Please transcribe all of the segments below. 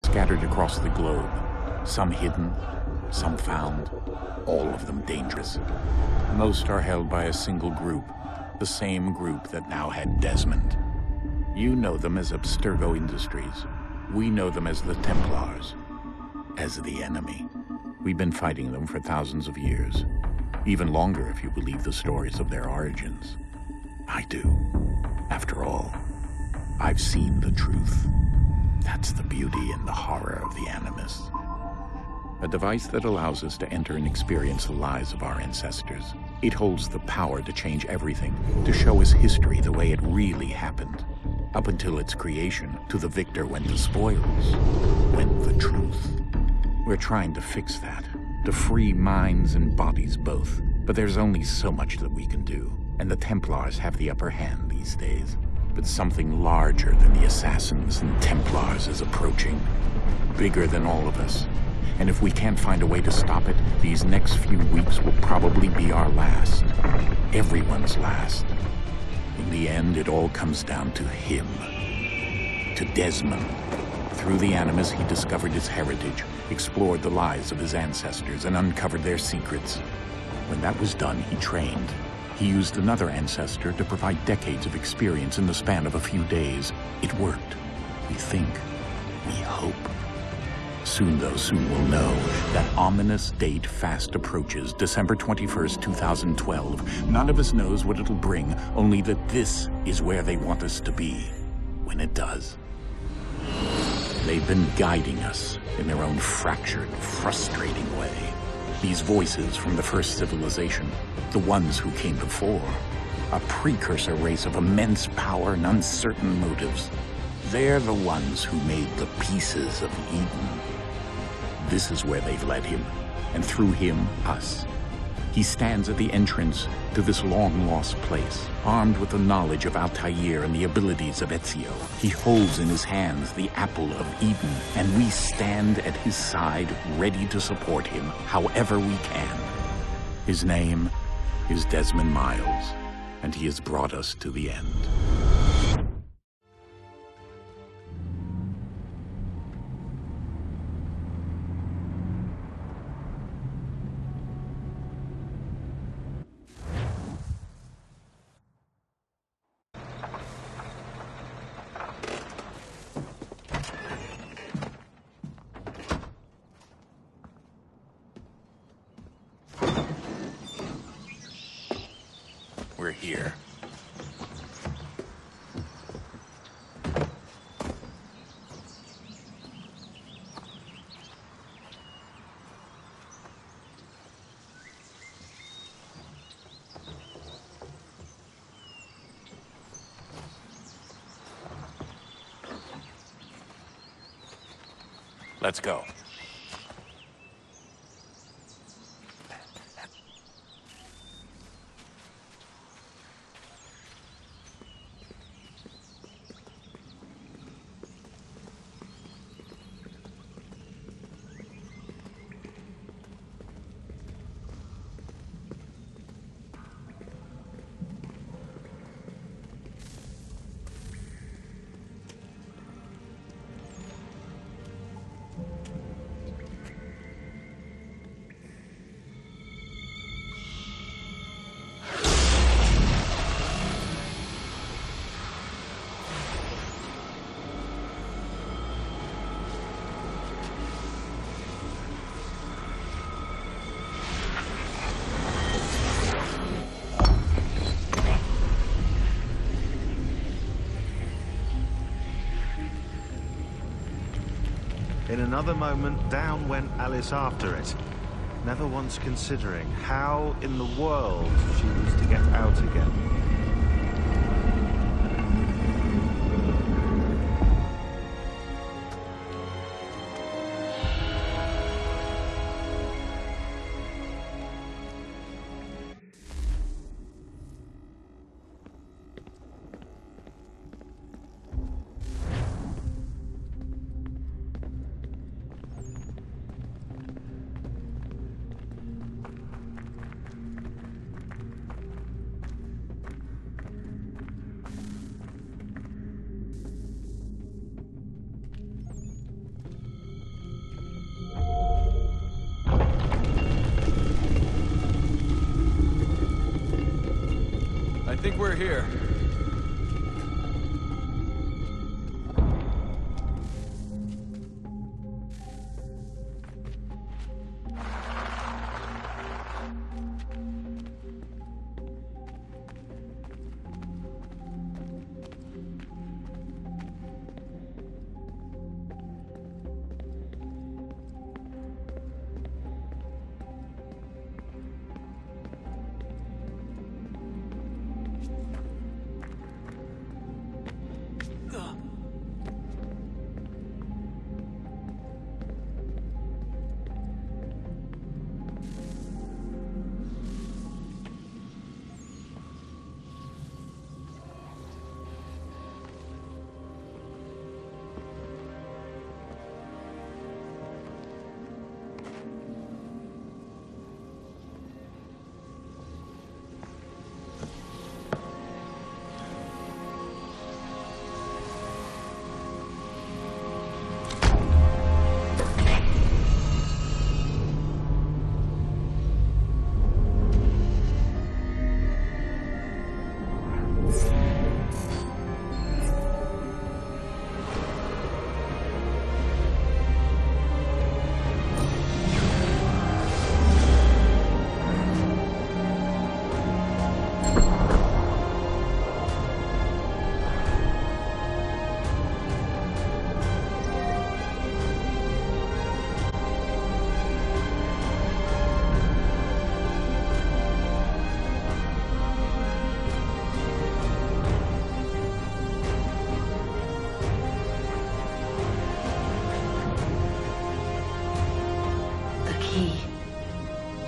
scattered across the globe. Some hidden, some found, all of them dangerous. Most are held by a single group, the same group that now had Desmond. You know them as Abstergo Industries. We know them as the Templars, as the enemy. We've been fighting them for thousands of years. Even longer if you believe the stories of their origins. I do. After all, I've seen the truth. That's the beauty and the horror of the Animus. A device that allows us to enter and experience the lives of our ancestors. It holds the power to change everything, to show us history the way it really happened. Up until its creation, to the victor went the spoils, went the truth. We're trying to fix that, to free minds and bodies both. But there's only so much that we can do, and the Templars have the upper hand these days. But something larger than the Assassins and Templars is approaching, bigger than all of us. And if we can't find a way to stop it, these next few weeks will probably be our last. Everyone's last. In the end, it all comes down to him. To Desmond. Through the Animus, he discovered his heritage, explored the lives of his ancestors, and uncovered their secrets. When that was done, he trained. He used another ancestor to provide decades of experience in the span of a few days. It worked. We think. We hope. Soon, though, soon we'll know. That ominous date fast approaches, December 21st, 2012. None of us knows what it'll bring, only that this is where they want us to be, when it does. They've been guiding us in their own fractured, frustrating way. These voices from the first civilization, the ones who came before, a precursor race of immense power and uncertain motives. They're the ones who made the pieces of Eden. This is where they've led him, and through him, us. He stands at the entrance to this long-lost place, armed with the knowledge of Altair and the abilities of Ezio. He holds in his hands the apple of Eden, and we stand at his side, ready to support him however we can. His name is Desmond Miles, and he has brought us to the end. We're here. Let's go. In another moment, down went Alice after it, never once considering how in the world she was to get out again. think we're here.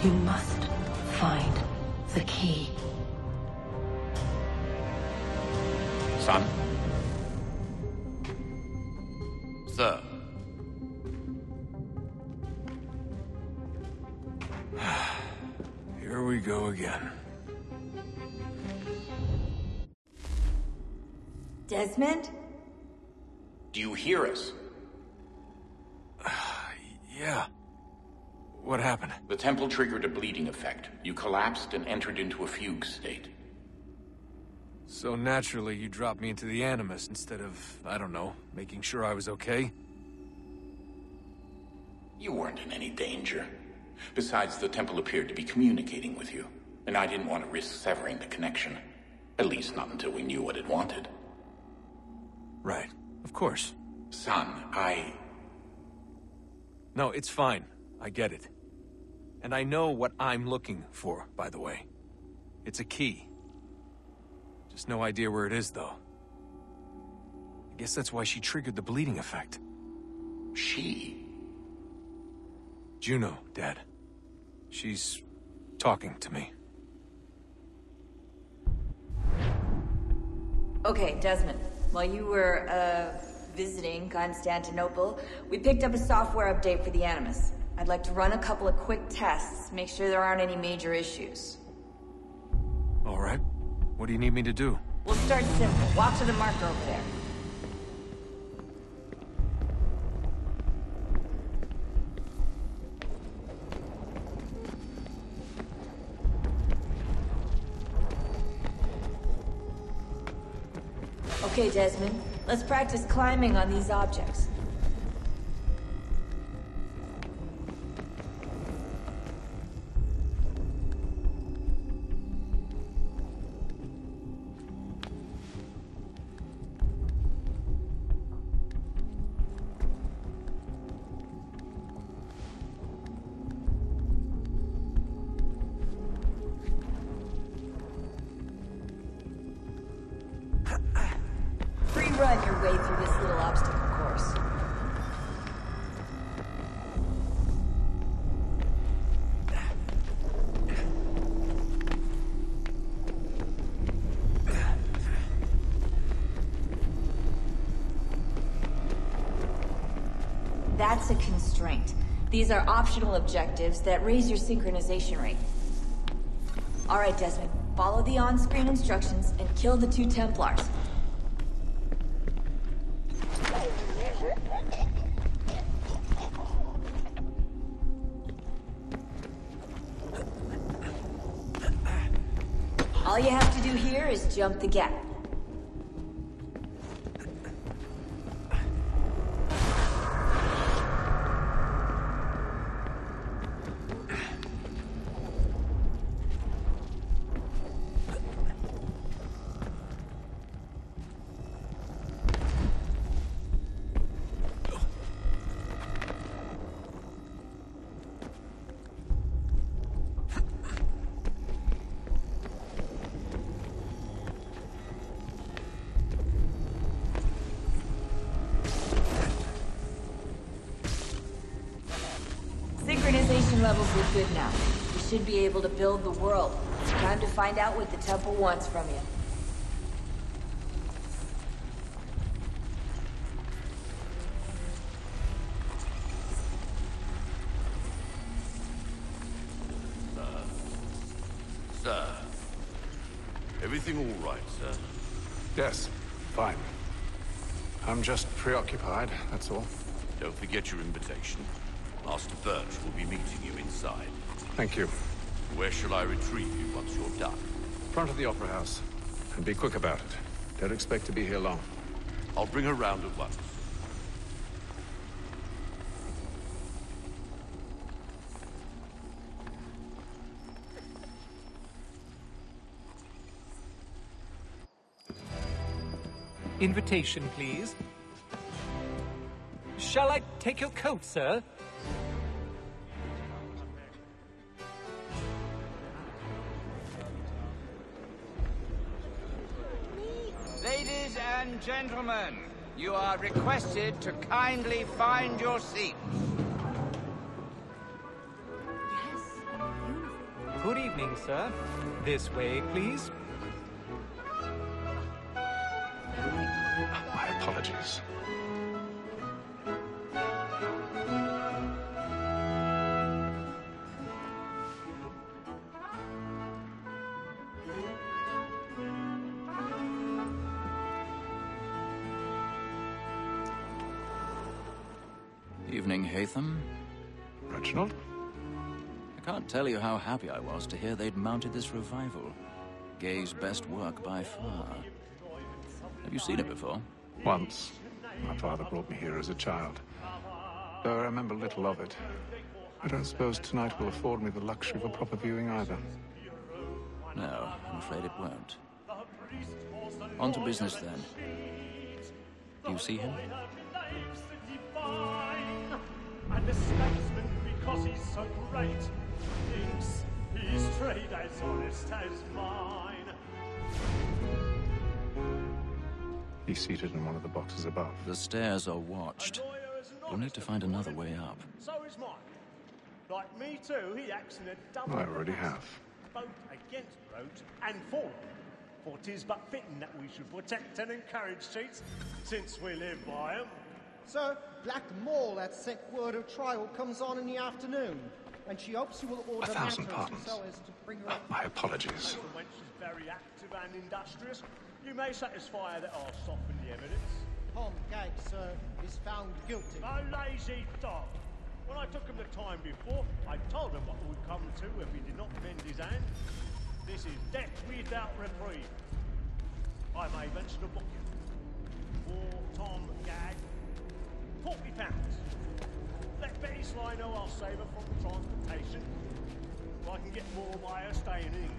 You must find the key. Son? Sir. Here we go again. Desmond? Do you hear us? Yeah. What happened? The temple triggered a bleeding effect. You collapsed and entered into a fugue state. So naturally, you dropped me into the Animus instead of, I don't know, making sure I was okay? You weren't in any danger. Besides, the temple appeared to be communicating with you, and I didn't want to risk severing the connection. At least not until we knew what it wanted. Right. Of course. Son, No, it's fine. I get it. And I know what I'm looking for, by the way. It's a key. Just no idea where it is, though. I guess that's why she triggered the bleeding effect. She? Juno, Dad. She's talking to me. Okay, Desmond. While you were, visiting Constantinople, we picked up a software update for the Animus. I'd like to run a couple of quick tests, make sure there aren't any major issues. All right. What do you need me to do? We'll start simple. Walk to the marker over there. Okay, Desmond. Let's practice climbing on these objects. Run your way through this little obstacle course. That's a constraint. These are optional objectives that raise your synchronization rate. All right, Desmond. Follow the on-screen instructions and kill the 2 Templars. All you have to do here is jump the gap. Synchronization levels look good now. We should be able to build the world. Time to find out what the temple wants from you. Sir. Everything all right, sir? Yes, fine. I'm just preoccupied, that's all. Don't forget your invitation. Master Birch will be meeting you inside. Thank you. Where shall I retrieve you once you're done? Front of the Opera House. And be quick about it. Don't expect to be here long. I'll bring her round at once. Invitation, please. Shall I take your coat, sir? Ladies and gentlemen, you are requested to kindly find your seats. Good evening, sir. This way, please. My apologies. Evening, Hatham. Reginald? I can't tell you how happy I was to hear they'd mounted this revival. Gay's best work by far. Have you seen it before? Once. My father brought me here as a child. Though I remember little of it. I don't suppose tonight will afford me the luxury of a proper viewing either. No, I'm afraid it won't. On to business, then. Do you see him? And the statesman, because he's so great, thinks his trade as honest as mine. He's seated in one of the boxes above. The stairs are watched. We'll need to find another way up. So is mine. Like me too, he acts in a double I already have. both against roads and for them. For 'tis but fitting that we should protect and encourage cheats, since we live by 'em. Sir, Black Mall at sec word of trial comes on in the afternoon, and she hopes you will order 1,000 matters pardons. so as to bring her up. My apologies. And when she's very active and industrious, you may satisfy her that I'll soften the evidence. Tom Gag, sir, is found guilty. A lazy dog. When I took him the time before, I told him what would come to if he did not mend his hand. This is death without reprieve. I may venture to book you. For Tom Gag, £40. Let Betty Sly know I'll save her from the transportation. If I can get more by her staying in.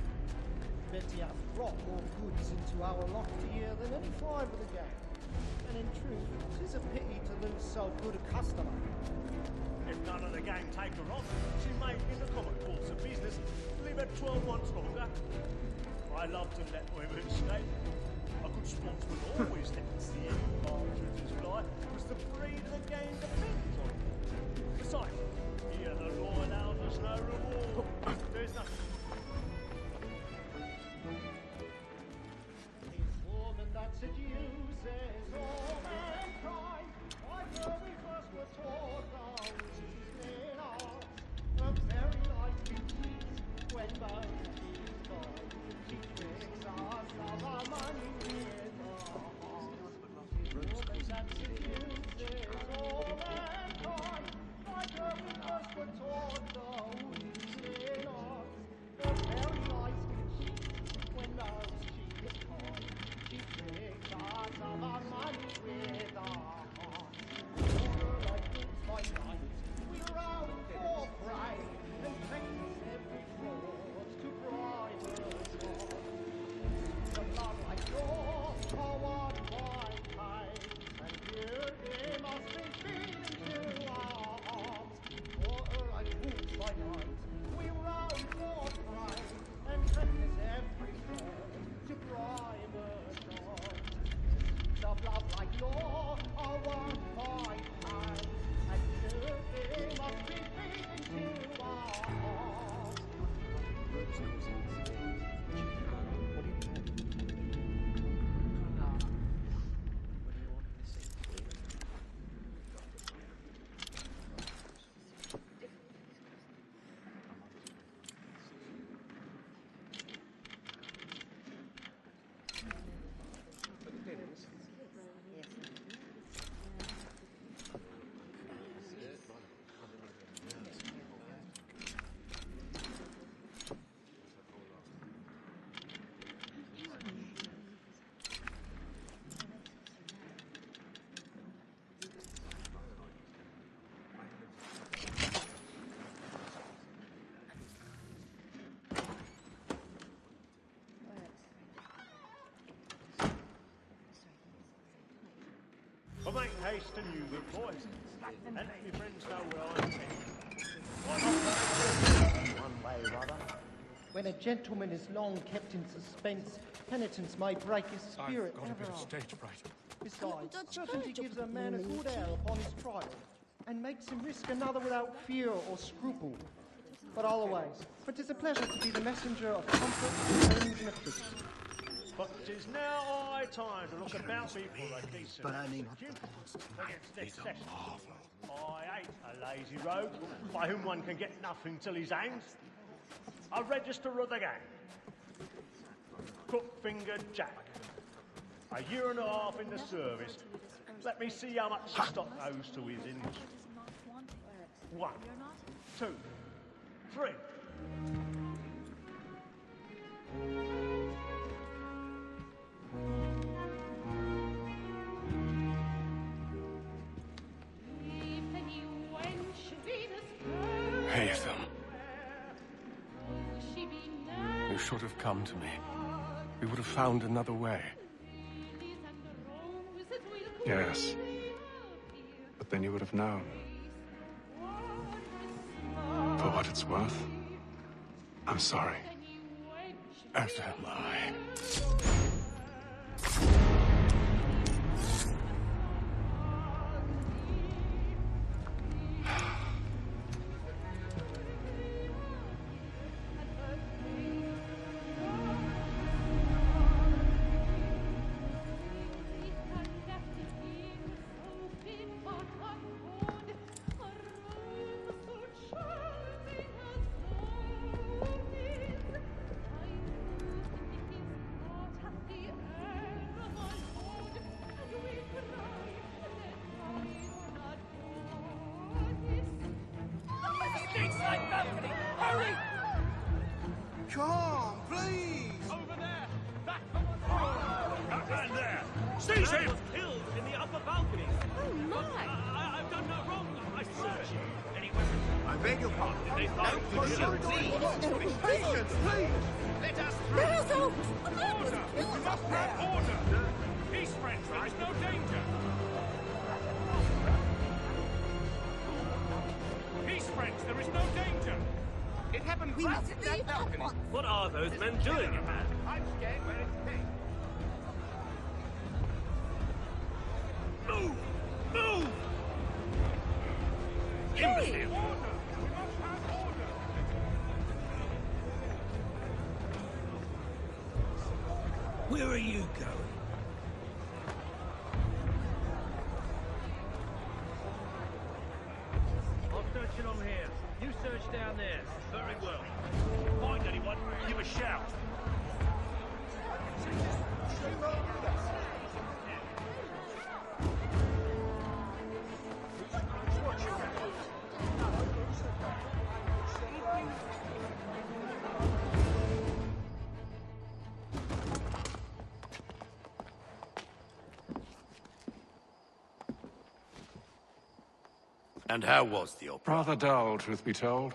Betty hath brought more goods into our loft here than any five of the gang. And in truth, 'tis a pity to lose so good a customer. If none of the gang take her on, she may, in the common course of business, live her 12 months longer. I love to let women escape. A good sportsman always lets the end partridges fly, because the breed of the game depends on it. Besides, here the law allows us no reward. There's nothing. This woman that seduces all mankind, like where we first were taught our wishes in art, a very life beats when both is gone. She tricks us of our money with her heart. This woman that seduces all mankind. haste to Newgate, boys. And let your friends know where I'm heading. One way or other. When a gentleman is long kept in suspense, penitence may break his spirit. I've got a bit of stage fright. Besides, certainty gives a man a good air upon his trial, and makes him risk another without fear or scruple. But always, for 'tis a pleasure to be the messenger of comfort, friends, and affliction. But 'tis now high time to look about me for a decent against this session. I hate a lazy rogue by whom one can get nothing till he's hanged. A register of the gang. Crook-fingered Jack. A year and a half in the service. Let me see how much the stock owes to his industry. 1, 2, 3. Haytham. You should have come to me. We would have found another way. Yes. But then you would have known. For what it's worth, I'm sorry. As am I. Come, please! Over there! Back! That man there! Seize him! Was killed in the upper balcony. Oh, my! I've done no wrong. I searched. Any weapons? I beg your pardon. Did they find Please! Patience, please! Let us through! Order! We must have order! Peace, friends. There is no danger. Peace, friends. There is no danger. It happened right at that balcony. What are those men doing in there? I'm staying where it's safe. Move! Move! Imbecile! Where are you going? I'm searching on here. You search down there. Very well. Find anyone, give a shout. And how was the opera? Rather dull, truth be told.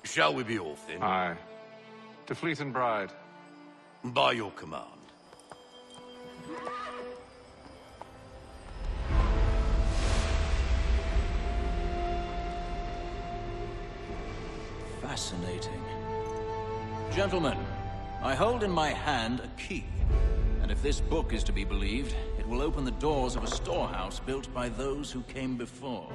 Shall we be off then? Aye. To Fleet and Bride. By your command. Fascinating. Gentlemen, I hold in my hand a key. And if this book is to be believed, it will open the doors of a storehouse built by those who came before.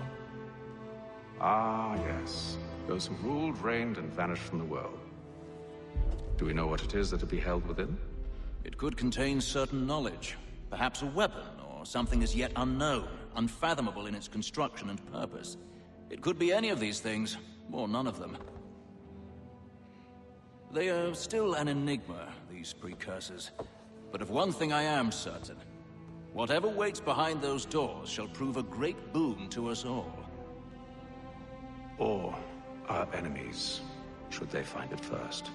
Ah, yes. Those who ruled, reigned, and vanished from the world. Do we know what it is that will be held within? It could contain certain knowledge. Perhaps a weapon, or something as yet unknown, unfathomable in its construction and purpose. It could be any of these things, or none of them. They are still an enigma, these precursors. But of one thing I am certain. Whatever waits behind those doors shall prove a great boon to us all. Or our enemies, should they find it first.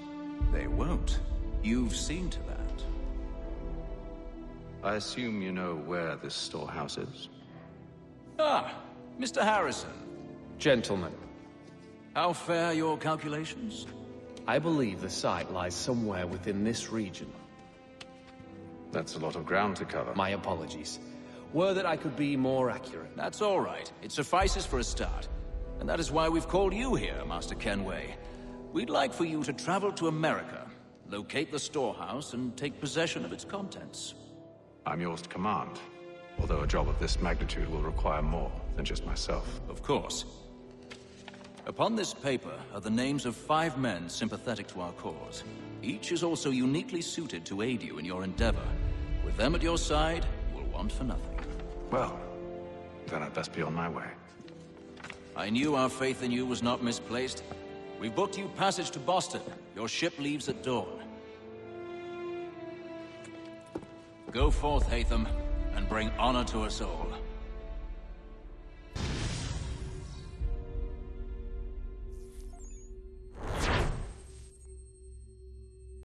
They won't. You've seen to that. I assume you know where this storehouse is? Ah, Mr. Harrison. Gentlemen. How fare your calculations? I believe the site lies somewhere within this region. That's a lot of ground to cover. My apologies. Were that I could be more accurate. That's all right. It suffices for a start. And that is why we've called you here, Master Kenway. We'd like for you to travel to America, locate the storehouse, and take possession of its contents. I'm yours to command. Although a job of this magnitude will require more than just myself. Of course. Upon this paper are the names of 5 men sympathetic to our cause. Each is also uniquely suited to aid you in your endeavor. With them at your side, you will want for nothing. Well, then I'd best be on my way. I knew our faith in you was not misplaced. We've booked you passage to Boston. Your ship leaves at dawn. Go forth, Hatham, and bring honor to us all.